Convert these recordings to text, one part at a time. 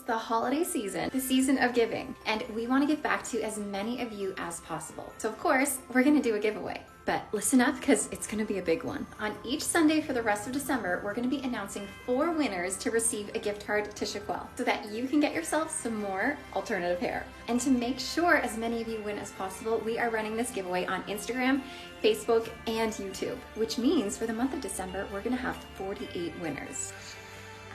the holiday season, the season of giving, and we want to give back to as many of you as possible. So of course, we're going to do a giveaway. But listen up, because it's going to be a big one. On each Sunday for the rest of December, we're going to be announcing 4 winners to receive a gift card to Chiquel so that you can get yourself some more alternative hair. And to make sure as many of you win as possible, we are running this giveaway on Instagram, Facebook, and YouTube, which means for the month of December, we're going to have 48 winners.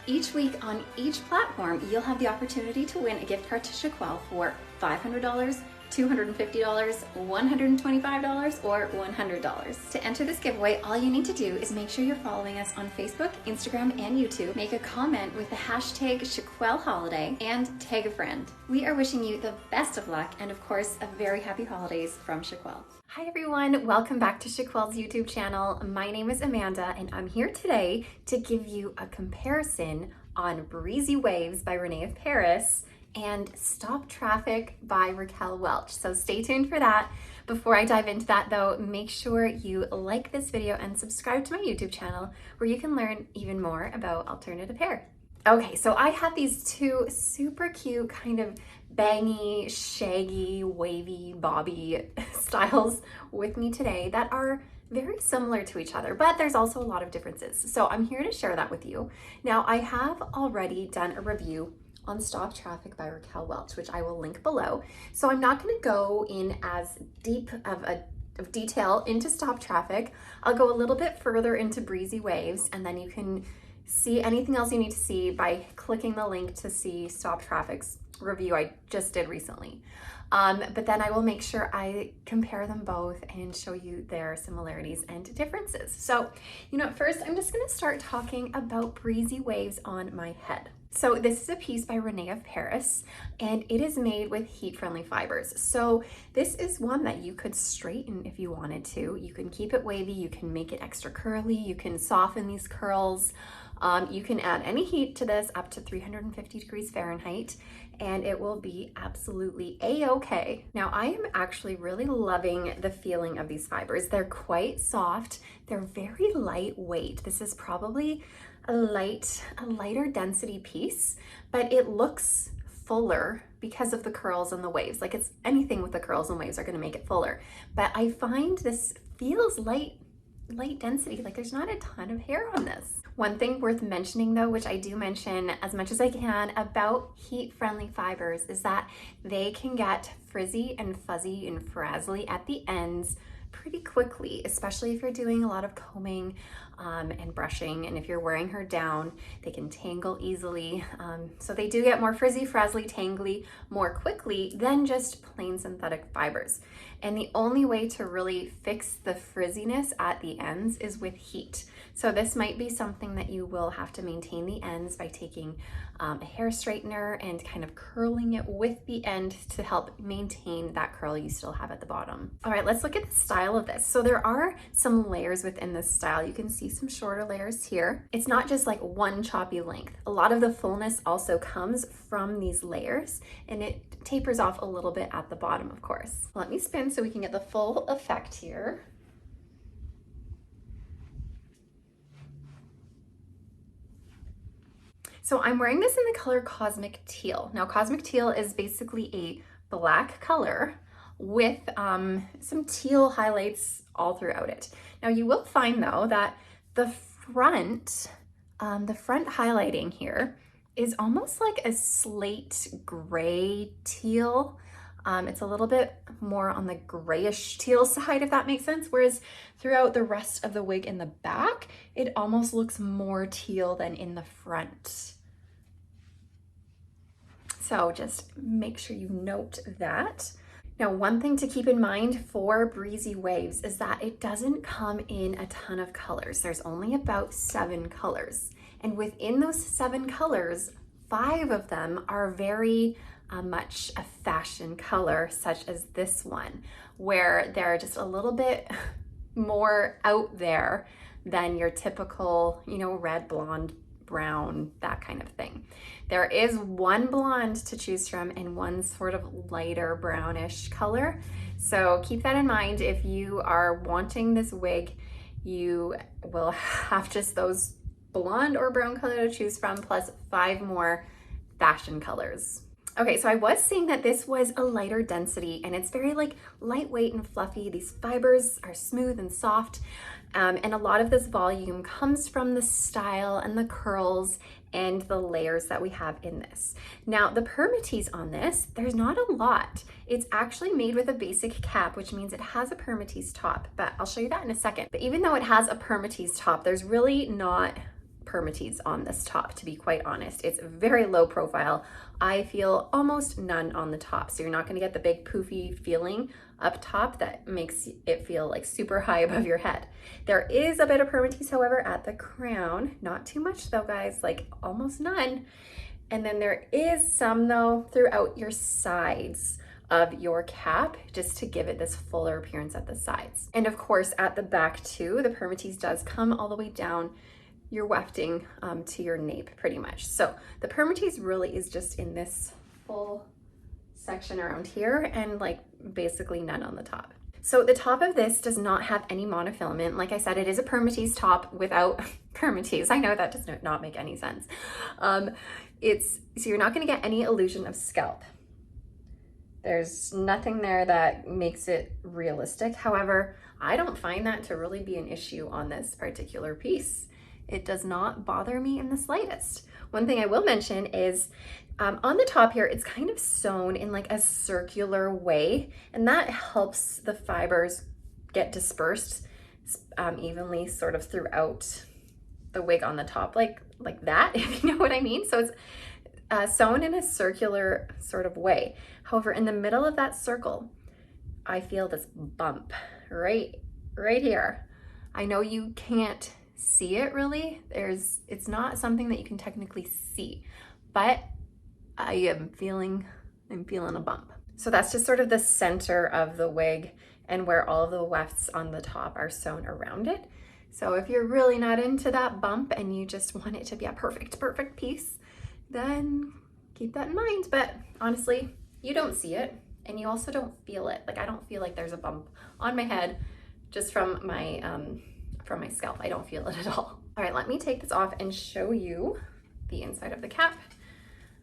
Each week on each platform, you'll have the opportunity to win a gift card to Chiquel for $500, $250, $125, or $100. To enter this giveaway, all you need to do is make sure you're following us on Facebook, Instagram, and YouTube. Make a comment with the hashtag #ChiquelHoliday and tag a friend. We are wishing you the best of luck and of course, a very happy holidays from Chiquel. Hi everyone, welcome back to Chiquel's YouTube channel. My name is Amanda and I'm here today to give you a comparison on Breezy Waves by Rene of Paris and Stop Traffic by Raquel Welch. So stay tuned for that. Before I dive into that though, make sure you like this video and subscribe to my YouTube channel where you can learn even more about alternative hair. Okay, so I have these 2 super cute kind of bangy, shaggy, wavy, bobby styles with me today that are very similar to each other, but there's also a lot of differences. So I'm here to share that with you. Now, I have already done a review on Stop Traffic by Raquel Welch, which I will link below. So I'm not going to go in as deep of detail into Stop Traffic. I'll go a little bit further into Breezy Waves, and then you can see anything else you need to see by clicking the link to see Stop Traffic's review I just did recently. But then I will make sure I compare them both and show you their similarities and differences. So, at first I'm just going to start talking about Breezy Waves on my head. So this is a piece by Rene of Paris, and it is made with heat-friendly fibers. So this is one that you could straighten if you wanted to. You can keep it wavy, you can make it extra curly, you can soften these curls. You can add any heat to this up to 350 degrees Fahrenheit, and it will be absolutely a-okay. Now, I am actually really loving the feeling of these fibers. They're quite soft. They're very lightweight. This is probably a lighter density piece, but it looks fuller because of the curls and the waves. Like, it's anything with the curls and waves are going to make it fuller. But I find this feels light density, like there's not a ton of hair on this. One thing worth mentioning though, which I do mention as much as I can about heat-friendly fibers, is that they can get frizzy and fuzzy and frazzly at the ends pretty quickly, especially if you're doing a lot of combing and brushing, and if you're wearing her down, they can tangle easily. So they do get more frizzy, frazzly, tangly more quickly than just plain synthetic fibers. And the only way to really fix the frizziness at the ends is with heat. So this might be something that you will have to maintain the ends by taking a hair straightener and kind of curling it with the end to help maintain that curl you still have at the bottom. All right, let's look at the style of this. So there are some layers within this style. You can see some shorter layers here. It's not just like one choppy length. A lot of the fullness also comes from these layers, and it tapers off a little bit at the bottom, of course. Let me spin so we can get the full effect here. So I'm wearing this in the color Cosmic Teal. Now, Cosmic Teal is basically a black color with some teal highlights all throughout it. Now, you will find though that the front highlighting here is almost like a slate gray teal. It's a little bit more on the grayish teal side, if that makes sense. Whereas throughout the rest of the wig in the back, it almost looks more teal than in the front. So just make sure you note that. Now, one thing to keep in mind for Breezy Waves is that it doesn't come in a ton of colors. There's only about 7 colors. And within those 7 colors, 5 of them are very much a fashion color, such as this one, where they're just a little bit more out there than your typical, red, blonde, brown, that kind of thing. There is one blonde to choose from and one sort of lighter brownish color. So keep that in mind. If you are wanting this wig, you will have just those blonde or brown color to choose from, plus 5 more fashion colors. Okay, so I was saying that this was a lighter density and it's very like lightweight and fluffy. These fibers are smooth and soft. And a lot of this volume comes from the style and the curls and the layers that we have in this. Now, the permatease on this, there's not a lot. It's actually made with a basic cap, which means it has a permatease top, but I'll show you that in a second. But even though it has a permatease top, there's really not permatease on this top, to be quite honest. It's very low profile. I feel almost none on the top. So you're not gonna get the big poofy feeling up top that makes it feel like super high above your head. There is a bit of permatease, however, at the crown. Not too much though, guys, like almost none. And then there is some though throughout your sides of your cap, just to give it this fuller appearance at the sides. And of course at the back too, the permatease does come all the way down your wefting to your nape pretty much. So the permatease really is just in this full section around here and like basically none on the top. So the top of this does not have any monofilament. Like I said, it is a permatease top without permatease. I know that does not make any sense. So you're not gonna get any illusion of scalp. There's nothing there that makes it realistic. However, I don't find that to really be an issue on this particular piece. It does not bother me in the slightest. One thing I will mention is on the top here, it's kind of sewn in like a circular way, and that helps the fibers get dispersed evenly sort of throughout the wig on the top, like that, if you know what I mean. So it's sewn in a circular sort of way. However, in the middle of that circle, I feel this bump right here. I know you can't see it really. It's not something that you can technically see, but I'm feeling a bump. So that's just sort of the center of the wig and where all of the wefts on the top are sewn around it. So if you're really not into that bump and you just want it to be a perfect piece, then keep that in mind. But honestly, you don't see it and you also don't feel it. Like I don't feel like there's a bump on my head just from my scalp. I don't feel it at all. All right, let me take this off and show you the inside of the cap.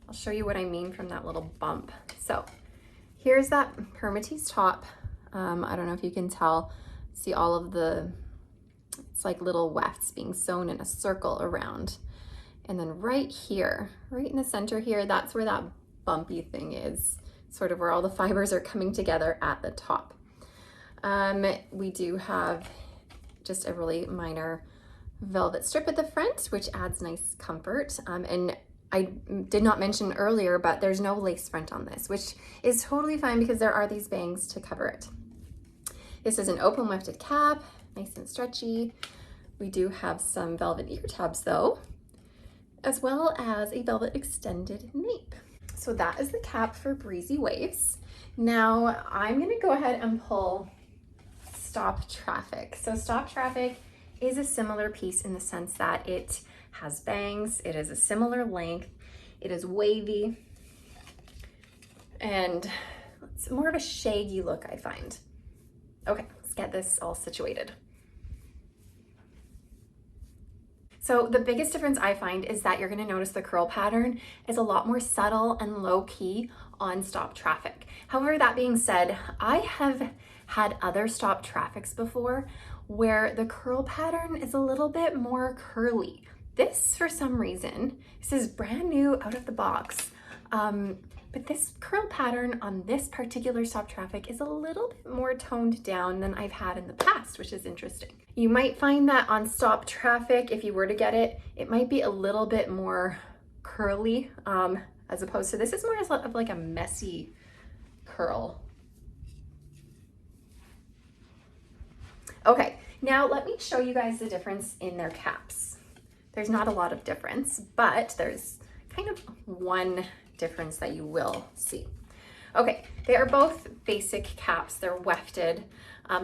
I'll show you what I mean from that little bump. So here's that permatease top. I don't know if you can tell, see all of it's like little wefts being sewn in a circle around. And then right here, right in the center here, that's where that bumpy thing is, sort of where all the fibers are coming together at the top. We do have just a really minor velvet strip at the front, which adds nice comfort. And I did not mention earlier, but there's no lace front on this, which is totally fine because there are these bangs to cover it. This is an open wefted cap, nice and stretchy. We do have some velvet ear tabs though, as well as a velvet extended nape. So that is the cap for Breezy Waves. Now I'm gonna go ahead and pull Stop Traffic. So Stop Traffic is a similar piece in the sense that it has bangs, it is a similar length, it is wavy, and it's more of a shaggy look, I find. Okay, let's get this all situated. So the biggest difference I find is that you're gonna notice the curl pattern is a lot more subtle and low key on Stop Traffic. However, that being said, I have had other Stop Traffics before where the curl pattern is a little bit more curly. This, for some reason, this is brand new out of the box, but this curl pattern on this particular Stop Traffic is a little bit more toned down than I've had in the past, which is interesting. You might find that on Stop Traffic, if you were to get it, it might be a little bit more curly, as opposed to this is more of like a messy curl. Okay, now let me show you guys the difference in their caps. There's not a lot of difference, but there's kind of one difference that you will see. Okay, they are both basic caps. They're wefted.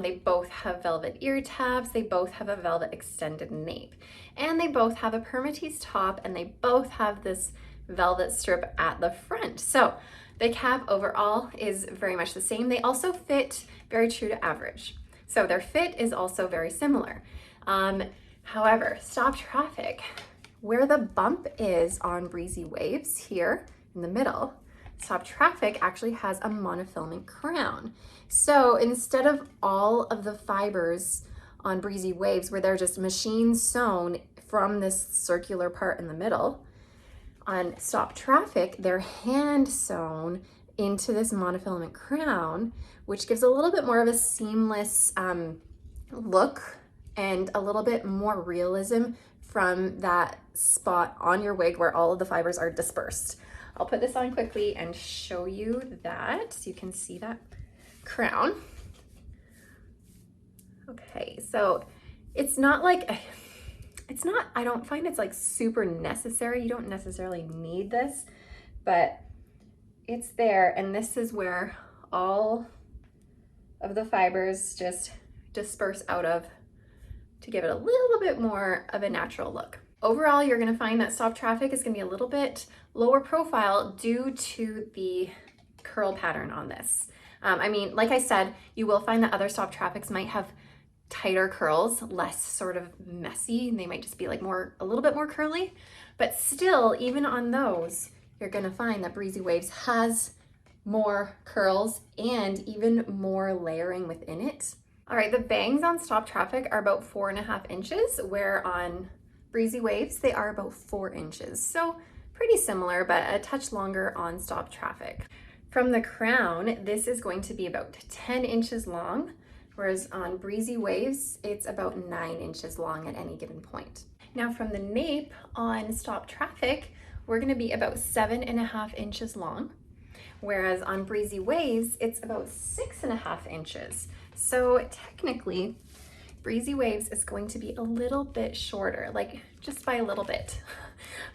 They both have velvet ear tabs. They both have a velvet extended nape. And they both have a permatease top, and they both have this velvet strip at the front. So the cap overall is very much the same. They also fit very true to average. So their fit is also very similar. However, Stop Traffic, where the bump is on Breezy Waves here, in the middle. Stop Traffic actually has a monofilament crown. So instead of all of the fibers on Breezy Waves where they're just machine sewn from this circular part in the middle, on Stop Traffic, they're hand sewn into this monofilament crown, which gives a little bit more of a seamless look and a little bit more realism from that spot on your wig where all of the fibers are dispersed. I'll put this on quickly and show you that so you can see that crown. Okay, so it's not like, I don't find it's like super necessary. You don't necessarily need this, but it's there. And this is where all of the fibers just disperse out of to give it a little bit more of a natural look. Overall, you're gonna find that Stop Traffic is gonna be a little bit lower profile due to the curl pattern on this. I mean, like I said, you will find that other Stop Traffics might have tighter curls, less sort of messy, and they might just be like a little bit more curly, but still, even on those, you're gonna find that Breezy Waves has more curls and even more layering within it. All right, the bangs on Stop Traffic are about 4.5 inches, where on Breezy Waves, they are about 4 inches. So pretty similar, but a touch longer on Stop Traffic. From the crown, this is going to be about 10 inches long, whereas on Breezy Waves, it's about 9 inches long at any given point. Now from the nape on Stop Traffic, we're gonna be about 7.5 inches long, whereas on Breezy Waves, it's about 6.5 inches. So technically, Breezy Waves is going to be a little bit shorter, like just by a little bit,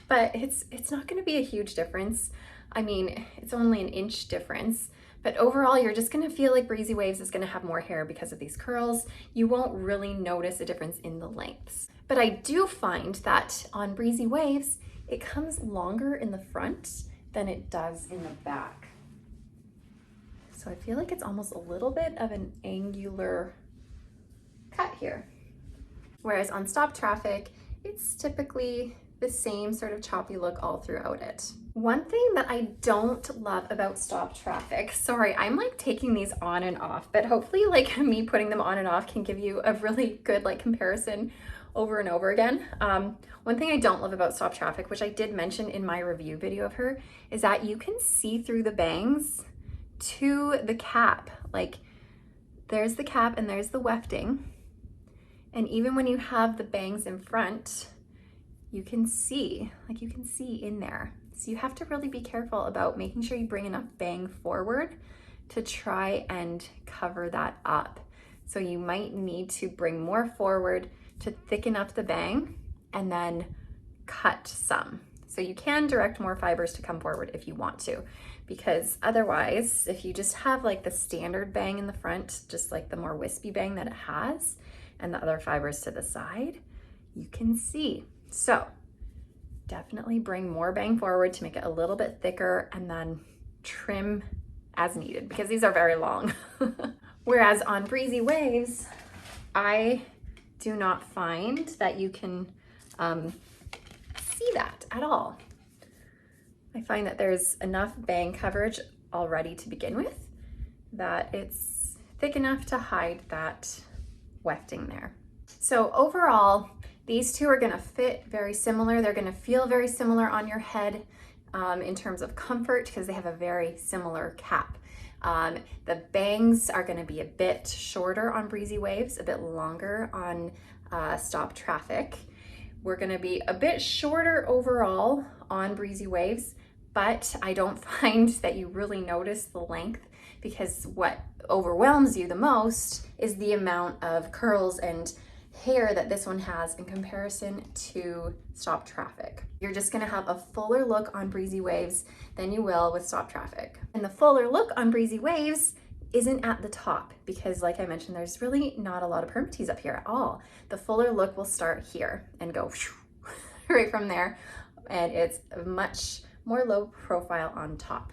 but it's not gonna be a huge difference. I mean, it's only an inch difference, but overall, you're just gonna feel like Breezy Waves is gonna have more hair because of these curls. You won't really notice a difference in the lengths. But I do find that on Breezy Waves, it comes longer in the front than it does in the back. So I feel like it's almost a little bit of an angular cut here. Whereas on Stop Traffic, it's typically the same sort of choppy look all throughout it. One thing that I don't love about Stop Traffic, sorry, I'm like taking these on and off, but hopefully like me putting them on and off can give you a really good like comparison over and over again. One thing I don't love about Stop Traffic, which I did mention in my review video of her, is that you can see through the bangs to the cap. Like there's the cap and there's the wefting. And even when you have the bangs in front, you can see in there. So you have to really be careful about making sure you bring enough bang forward to try and cover that up. So you might need to bring more forward to thicken up the bang and then cut some. So you can direct more fibers to come forward if you want to, because otherwise, if you just have like the standard bang in the front, just like the more wispy bang that it has, and the other fibers to the side, you can see. So definitely bring more bang forward to make it a little bit thicker and then trim as needed because these are very long. Whereas on Breezy Waves, I do not find that you can see that at all. I find that there's enough bang coverage already to begin with that it's thick enough to hide that wefting there. So overall, these two are gonna fit very similar. They're gonna feel very similar on your head in terms of comfort because they have a very similar cap. The bangs are gonna be a bit shorter on Breezy Waves, a bit longer on Stop Traffic. We're gonna be a bit shorter overall on Breezy Waves, but I don't find that you really notice the length because what overwhelms you the most is the amount of curls and hair that this one has in comparison to Stop Traffic. You're just gonna have a fuller look on Breezy Waves than you will with Stop Traffic. And the fuller look on Breezy Waves isn't at the top because like I mentioned, there's really not a lot of permatease up here at all. The fuller look will start here and go right from there. And it's much more low profile on top.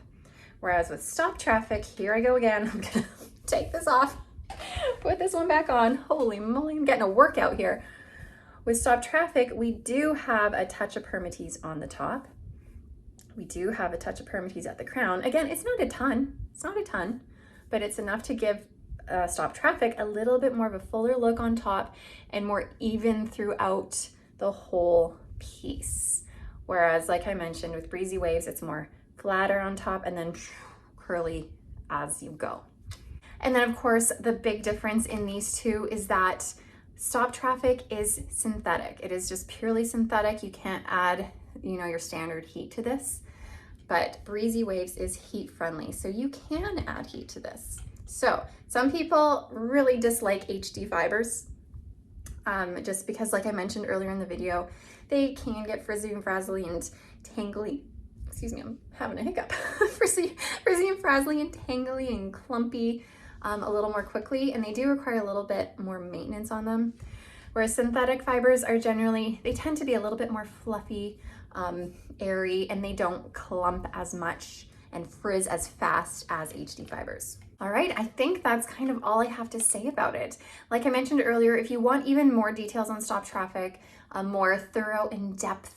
Whereas with Stop Traffic, here I go again, I'm gonna take this off, put this one back on. Holy moly, I'm getting a workout here. With Stop Traffic, we do have a touch of permatease on the top, We do have a touch of permatease at the crown. Again, it's not a ton, but it's enough to give Stop Traffic a little bit more of a fuller look on top and more even throughout the whole piece. Whereas, like I mentioned, with Breezy Waves, it's more flatter on top and then curly as you go. And then of course, the big difference in these two is that Stop Traffic is synthetic. It is just purely synthetic. You can't add, you know, your standard heat to this, but Breezy Waves is heat friendly. So you can add heat to this. So some people really dislike HD fibers, just because, like I mentioned earlier in the video, they can get frizzy and frazzly and tangly. Excuse me, I'm having a hiccup. frizzy and frazzly and tangly and clumpy a little more quickly, and they do require a little bit more maintenance on them. Whereas synthetic fibers are generally, they tend to be a little bit more fluffy, airy, and they don't clump as much and frizz as fast as HD fibers. All right, I think that's kind of all I have to say about it. Like I mentioned earlier, if you want even more details on Stop Traffic, a more thorough, in-depth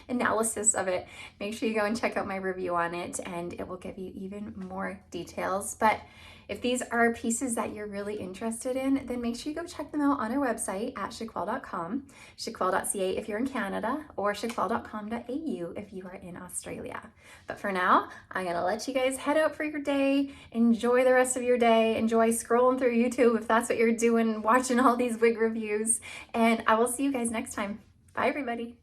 analysis of it, make sure you go and check out my review on it, and it will give you even more details. But if these are pieces that you're really interested in, then make sure you go check them out on our website at chiquel.com, chiquel.ca if you're in Canada, or chiquel.com.au if you are in Australia. But for now, I'm gonna let you guys head out for your day. Enjoy the rest of your day. Enjoy scrolling through YouTube if that's what you're doing, watching all these wig reviews. And I will see you guys next time. Bye, everybody.